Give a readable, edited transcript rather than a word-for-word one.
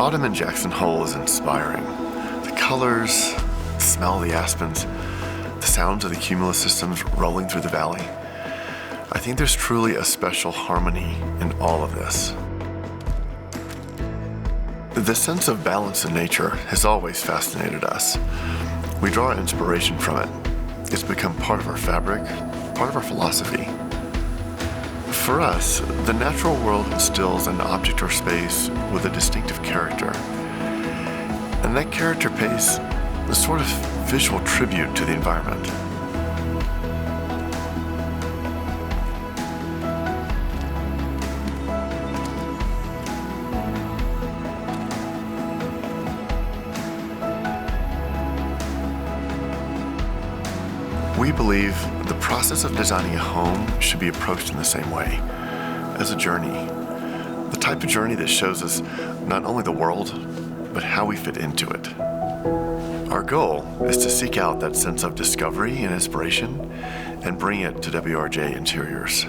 Autumn in Jackson Hole is inspiring. The colors, the smell of the aspens, the sounds of the cumulus systems rolling through the valley. I think there's truly a special harmony in all of this. The sense of balance in nature has always fascinated us. We draw our inspiration from it. It's become part of our fabric, part of our philosophy. For us, the natural world instills an object or space with a distinctive character. And that character pays a sort of visual tribute to the environment. We believe the process of designing a home should be approached in the same way, as a journey. The type of journey that shows us not only the world, but how we fit into it. Our goal is to seek out that sense of discovery and inspiration and bring it to WRJ Interiors.